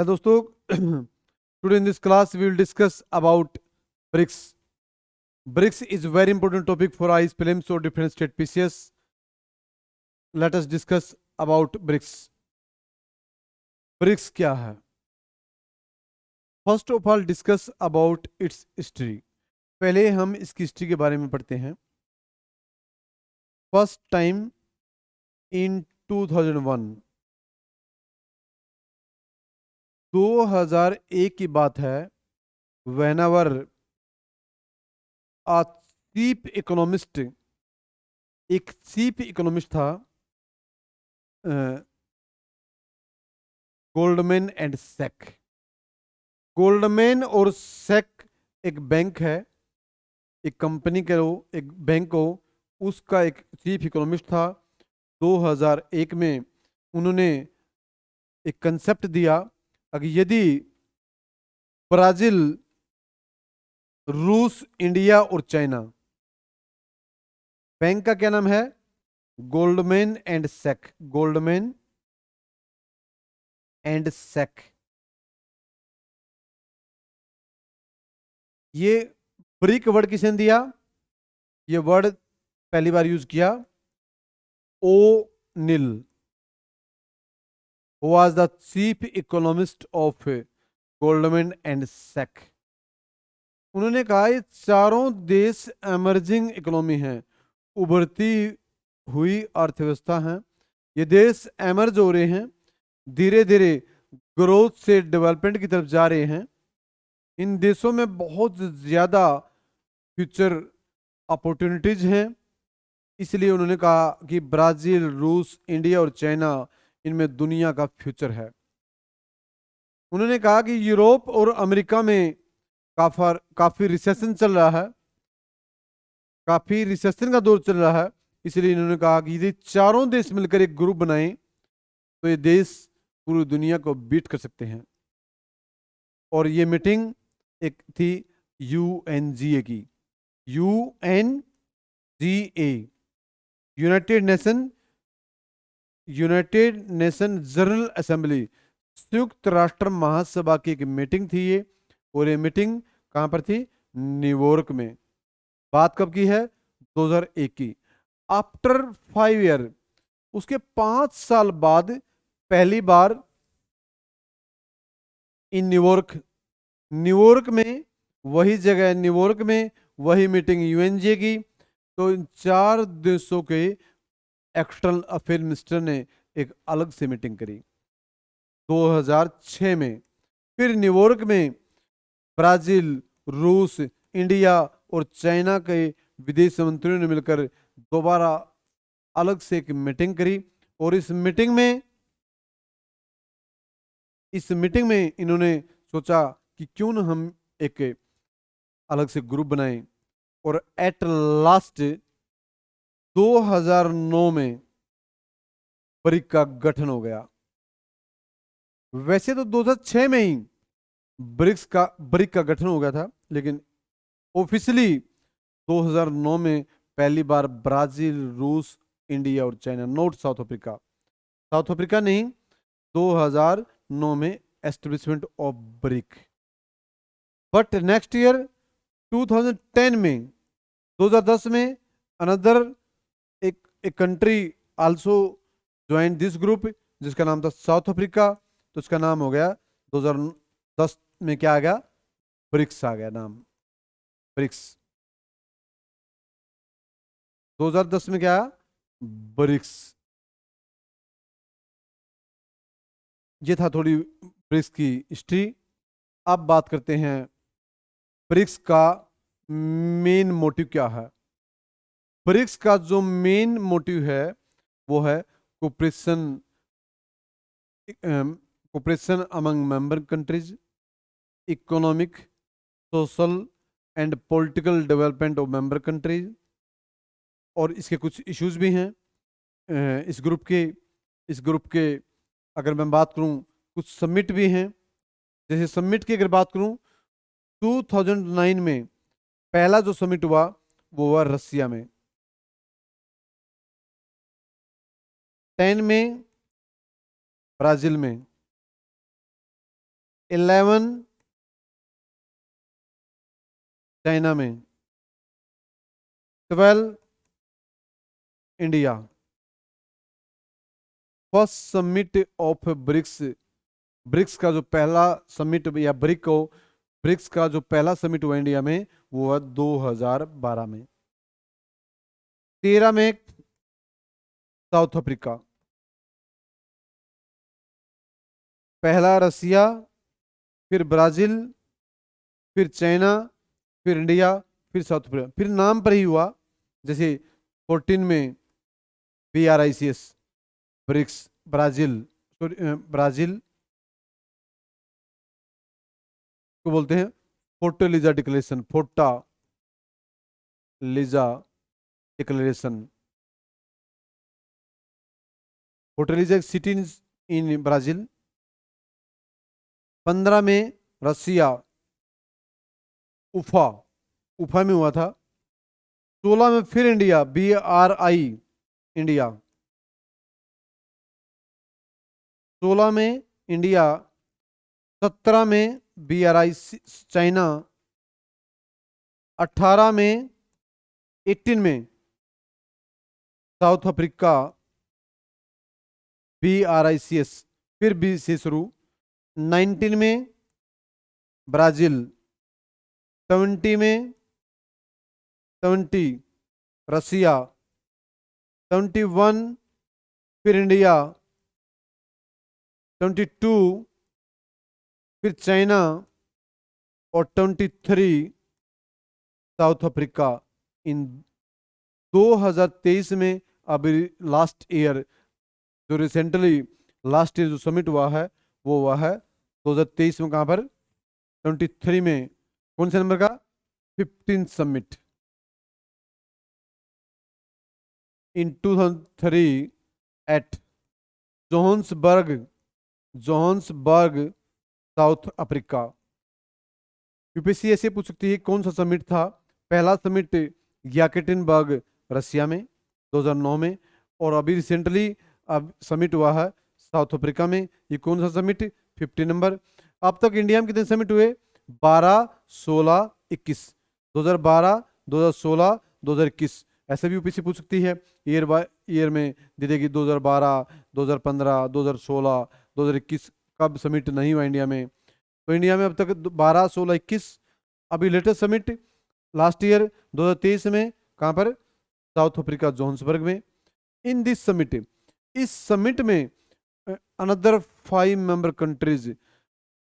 है दोस्तों। Today in this class we will discuss about BRICS. BRICS is very important topic for आईज फिल्म्स और different state PCS. Let us discuss about BRICS. BRICS क्या है? First of all discuss about its history. पहले हम इसकी history के बारे में पढ़ते हैं. फर्स्ट टाइम इन 2001, 2001 की बात है. whenever a chief economist, एक चीफ इकोनॉमिस्ट था, गोल्डमैन एंड सेक. गोल्डमैन और सेक एक बैंक है, एक कंपनी के हो, एक बैंक हो, उसका एक चीफ इकोनॉमिस्ट था. 2001 में उन्होंने एक कंसेप्ट दिया, अगर यदि ब्राजील, रूस, इंडिया और चाइना, बैंक का क्या नाम है? Goldman and Sachs. Goldman and Sachs. ये ब्रिक वर्ड किसने दिया? ये वर्ड पहली बार यूज किया O'Neill, was the chief economist of Goldman and Sachs. उन्होंने कहा ये चारों देश एमर्जिंग इकोनॉमी हैं, उभरती हुई अर्थव्यवस्था हैं. ये देश एमर्ज हो रहे हैं, धीरे धीरे ग्रोथ से डेवलपमेंट की तरफ जा रहे हैं. इन देशों में बहुत ज़्यादा फ्यूचर अपॉर्चुनिटीज हैं. इसलिए उन्होंने कहा कि ब्राज़ील, रूस, इंडिया और चाइना, इनमें दुनिया का फ्यूचर है. उन्होंने कहा कि यूरोप और अमेरिका में काफ़ी रिसेशन चल रहा है, काफ़ी रिसेशन का दौर चल रहा है. इसलिए इन्होंने कहा कि यदि चारों देश मिलकर एक ग्रुप बनाएं तो ये देश पूरी दुनिया को बीट कर सकते हैं. और ये मीटिंग एक थी यूएनजीए की. UNGA, United nation general assembly, संयुक्त राष्ट्र महासभा की एक मीटिंग थी ये. और ये मीटिंग कहाँ पर थी? न्यूयॉर्क में. बात कब की है? 2001 की. आफ्टर 5 ईयर, उसके 5 साल बाद पहली बार इन न्यूयॉर्क में, वही जगह न्यूयॉर्क में वही मीटिंग यूएनजीए की. तो इन चार देशों के एक्सटर्नल अफेयर मिनिस्टर ने एक अलग से मीटिंग करी 2006 में. फिर न्यूयॉर्क में ब्राजील, रूस, इंडिया और चाइना के विदेश मंत्रियों ने मिलकर दोबारा अलग से एक मीटिंग करी. और इस मीटिंग में इन्होंने सोचा कि क्यों न हम एक अलग से ग्रुप बनाएं. और एट लास्ट 2009 में ब्रिक का गठन हो गया. वैसे तो 2006 में ही ब्रिक का गठन हो गया था, लेकिन ऑफिशियली 2009 में पहली बार ब्राजील, रूस, इंडिया और China, not south Africa, south Africa नहीं, 2009 में establishment of brick. But next year 2010 में, 2010 में अनदर एक country also join this group, जिसका नाम था साउथ अफ्रीका. तो उसका नाम हो गया 2010 में क्या आ गया? ब्रिक्स आ गया नाम, ब्रिक्स. 2010 में क्या आया? ब्रिक्स. ये था थोड़ी ब्रिक्स की हिस्ट्री. अब बात करते हैं ब्रिक्स का मेन मोटिव क्या है. ब्रिक्स का जो मेन मोटिव है वो है cooperation among member countries, economic, social and political development of member countries. और इसके कुछ इश्यूज भी हैं इस ग्रुप के अगर मैं बात करूं, कुछ समिट भी हैं. जैसे समिट की अगर बात करूं, 2009 में पहला जो समिट हुआ वो हुआ रसिया में. 10 में ब्राजील में, 11 चाइना में, 12 India. First summit of BRICS, BRICS का जो पहला समिट या ब्रिक्स का जो पहला समिट हुआ इंडिया में वो हुआ 2012 में। 13 में साउथ अफ्रीका, पहला रसिया, फिर ब्राजील, फिर चाइना, फिर इंडिया, फिर साउथ अफ्रीका, फिर नाम पर ही हुआ। जैसे 14 में BRICS, ब्रिक्स, ब्राजील, ब्राजील को बोलते हैं फोर्टालिजा डिक्लेरेशन, फोर्टालिजा डिक्लेरेशन। फोर्टालिजा एक सिटी इन ब्राजील। 15 में रसिया, उफा, उफा में हुआ था। 16 में फिर इंडिया, BRI, इंडिया। 16 में इंडिया। 17 में BRI, चाइना। 18 में 18 में साउथ अफ्रीका, BRICS, फिर बी से शुरू। 19 में ब्राजील। 20 में 20 रसिया। 21 फिर इंडिया। 22 फिर चाइना। और 23 साउथ अफ्रीका। इन 2023 में अभी लास्ट ईयर जो रिसेंटली लास्ट ईयर जो समिट हुआ है वो हुआ है 2023 में। कहाँ पर? 23 में। कौन से नंबर का? 15 summit in 2003 at Johannesburg, South Africa. UPSC ऐसे पूछ सकती है कौन सा समिट था। पहला समिट ग्याकेटिनबर्ग, रसिया में 2009 में। और अभी रिसेंटली अब समिट हुआ है साउथ अफ्रीका में। ये कौन सा समिट? 50 नंबर। अब तक इंडिया में कितने समिट हुए? 12, 16, 21। 2012, 2016, 2021। ऐसे भी यूपीएससी पूछ सकती है ईयर बाय ईयर में दे देगी। 2012, 2015, 2016, 2021 कब समिट नहीं हुआ इंडिया में। तो इंडिया में अब तक 12, 16, 21। अभी लेटेस्ट समिट लास्ट ईयर 2023 में। कहाँ पर? साउथ अफ्रीका, जोहान्सबर्ग में। इन दिस समिट, इस समिट में अनदर 5 मेंबर कंट्रीज,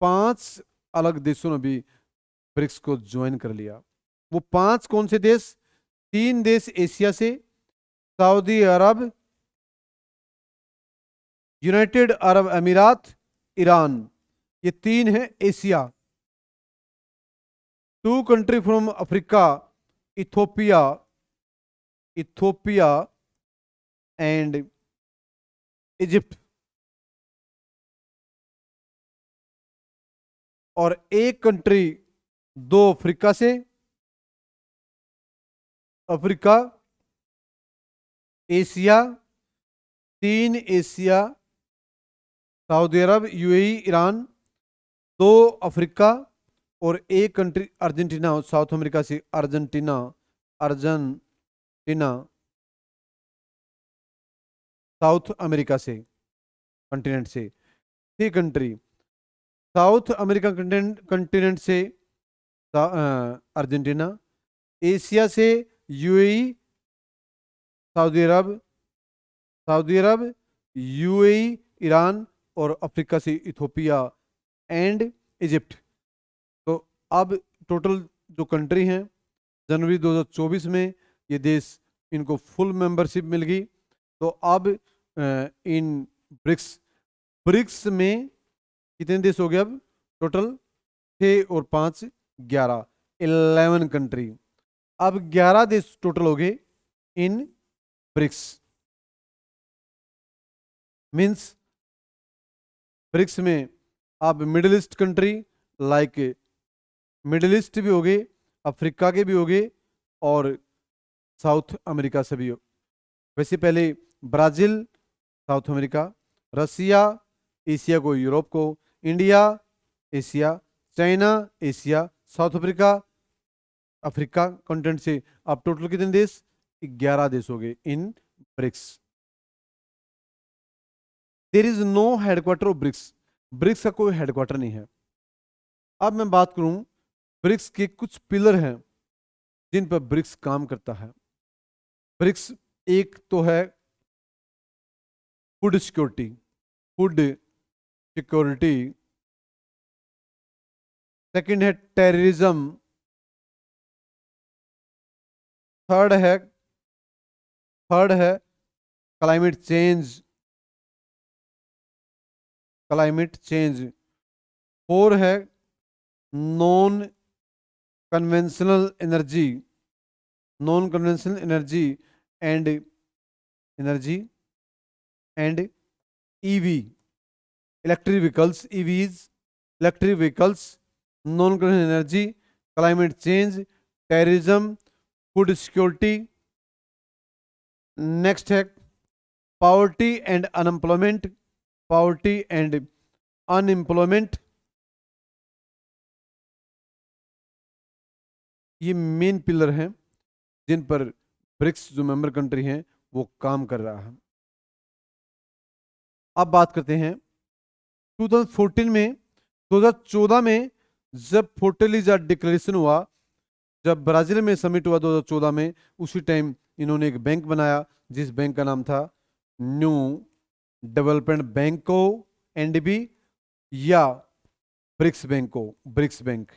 5 अलग देशों ने भी ब्रिक्स को ज्वाइन कर लिया। वो 5 कौन से देश? 3 देश एशिया से, सऊदी अरब, यूनाइटेड अरब अमीरात, ईरान। ये 3 है Asia. 2 country from Africa, Ethiopia and Egypt. और एक कंट्री 2 अफ्रीका से, अफ्रीका, एशिया, 3 एशिया, सऊदी अरब, यूएई, ईरान। 2 अफ्रीका और एक कंट्री अर्जेंटीना, साउथ अमेरिका से, अर्जेंटीना साउथ अमेरिका से, कंटिनेंट से। 3 कंट्री साउथ अमेरिका कंटिनेंट से, अर्जेंटीना, एशिया से यूएई, सऊदी अरब, यूएई, ईरान। और अफ्रीका से इथोपिया एंड इजिप्ट। तो अब टोटल जो कंट्री हैं, जनवरी 2024 में ये देश इनको फुल मेंबरशिप मिल गई। तो अब इन ब्रिक्स में कितने देश हो गए? अब टोटल 6 और 5, 11 कंट्री। अब 11 देश टोटल हो गए इन ब्रिक्स। मीन्स ब्रिक्स में अब middle east country like middle east भी हो गए, अफ्रीका के भी हो गए और साउथ अमेरिका से भी हो। वैसे पहले Brazil, South America, Russia, Asia को, यूरोप को, India, Asia, China Asia, South Africa Africa continent से। अब टोटल कितने देश? 11 देश हो गए in BRICS. There is no headquarter of BRICS. BRICS का कोई हेडक्वार्टर नहीं है। अब मैं बात करूं, ब्रिक्स के कुछ पिलर हैं जिन पर ब्रिक्स काम करता है। ब्रिक्स एक तो है food security, food security. Second है टेररिज्म। थर्ड है थर्ड है climate change, climate change. Four है non conventional energy, non conventional and energy and EV, electric vehicles, EVs, electric vehicles, non conventional energy, climate change, terrorism, food security. Next है poverty and unemployment, poverty and unemployment. ये main pillar हैं जिन पर BRICS जो member country हैं वो काम कर रहा है। अब बात करते हैं 2014 में, 2014 में जब फोर्टलीजा डिक्लेरेशन हुआ, जब ब्राजील में समिट हुआ 2014 में, उसी टाइम इन्होंने एक बैंक बनाया जिस बैंक का नाम था न्यू डेवलपमेंट बैंको, एनडीबी, या ब्रिक्स बैंको, ब्रिक्स बैंक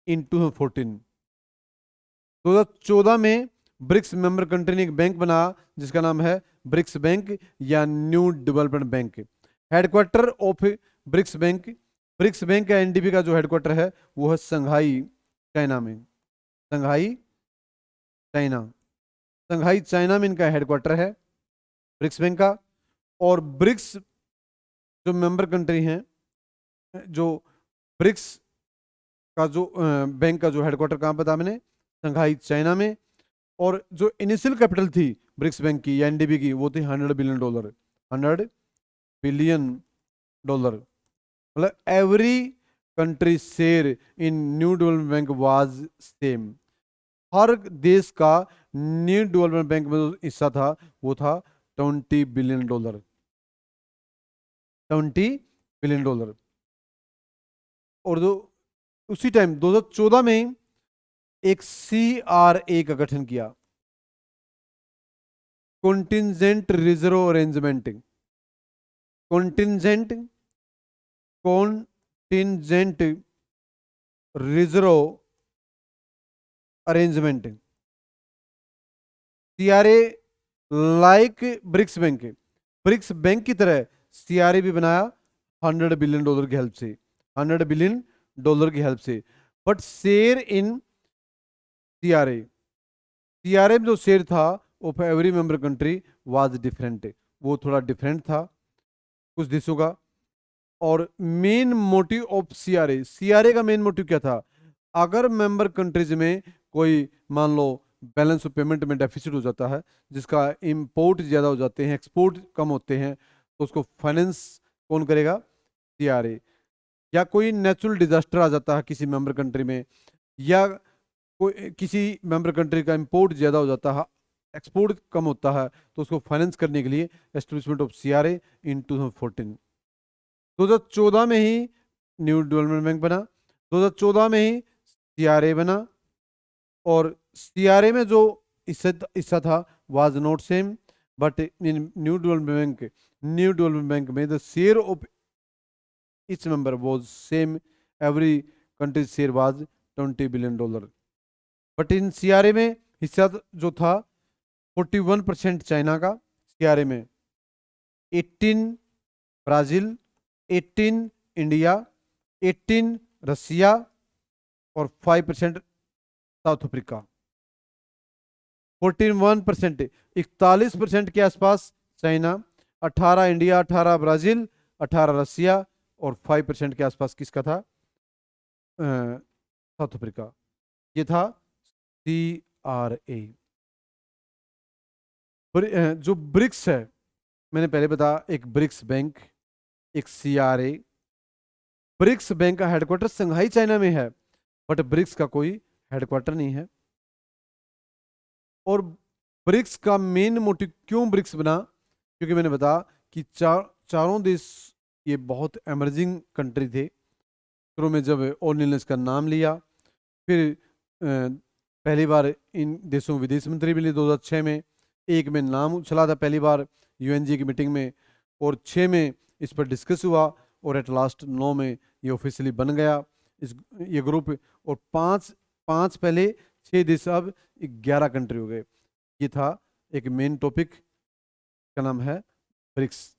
इन 2014। 2014 में ब्रिक्स मेंबर कंट्री ने एक बैंक बनाया जिसका नाम है ब्रिक्स बैंक या new development bank. Headquarter of BRICS bank या एनडीबी का जो हेडक्वार्टर है वो है संघाई, चाइना में। संघाई चाइना, संघाई चाइना में इनका हेडक्वार्टर है ब्रिक्स बैंक का। और ब्रिक्स जो मेंबर कंट्री हैं, जो ब्रिक्स का जो बैंक का जो हेडक्वार्टर कहाँ पे था मैंने, संघाई चाइना में। और जो इनिशियल कैपिटल थी ब्रिक्स बैंक की या एनडीबी की वो थी $100 बिलियन, $100 बिलियन। मतलब every country share in new development bank was same. हर देश का न्यू डेवलपमेंट बैंक में जो हिस्सा था वो था $20 बिलियन, $20 बिलियन। और जो उसी टाइम 2014 में एक CRA का गठन किया, contingent reserve arrangement, contingent contingent reserve arrangement, CRA। Like BRICS bank की तरह CRA भी बनाया $100 बिलियन की हेल्प से, $100 बिलियन की हेल्प से। बट शेयर इन CRA में जो शेयर था of every member country was different, वो थोड़ा डिफरेंट था कुछ देशों का। और मेन मोटिव ऑफ CRA का मेन मोटिव क्या था? अगर मेंबर कंट्रीज में कोई मान लो बैलेंस ऑफ पेमेंट में डेफिसिट हो जाता है, जिसका इंपोर्ट ज़्यादा हो जाते हैं, एक्सपोर्ट कम होते हैं, तो उसको फाइनेंस कौन करेगा? CRA। या कोई नेचुरल डिजास्टर आ जाता है किसी मेंबर कंट्री में, या कोई किसी मेंबर कंट्री का इंपोर्ट ज़्यादा हो जाता है, एक्सपोर्ट कम होता है, तो उसको फाइनेंस करने के लिए एस्टेब्लिशमेंट ऑफ CRA इन 2014। 2014 में ही न्यू डेवलपमेंट बैंक बना, 2014 में ही CRA बना। और CRA में जो हिस्सा था was not same, but in new development bank में the share of each member was same, every country share was $20 billion. But in CRA में हिस्सा जो था 41% चाइना का, CRA में 18 ब्राजील, 18 इंडिया, 18 रसिया और 5% साउथ अफ्रीका। 41%, 41% के आसपास चाइना, 18 इंडिया, 18 ब्राजील, 18 रसिया और 5% के आसपास किसका था? South Africa. ये था CRA। जो ब्रिक्स है, मैंने पहले बताया, एक ब्रिक्स बैंक, एक CRA। ब्रिक्स बैंक का हेडक्वार्टर संघाई चाइना में है, बट ब्रिक्स का कोई हेडक्वार्टर नहीं है। और ब्रिक्स का मेन मोटिव क्यों ब्रिक्स बना, क्योंकि मैंने बताया कि चारों देश ये बहुत एमर्जिंग कंट्री थे। शुरू में जब ओनिल ने इसका नाम लिया, फिर पहली बार इन देशों के विदेश मंत्री मिले 2006 में। एक में नाम उछला था पहली बार UNG की मीटिंग में, और 6 में इस पर डिस्कस हुआ, और एट लास्ट 9 में ये ऑफिशियली बन गया ये ग्रुप। और पांच पहले, 6 देश, अब 11 कंट्री हो गए। ये था एक मेन टॉपिक, का नाम है ब्रिक्स।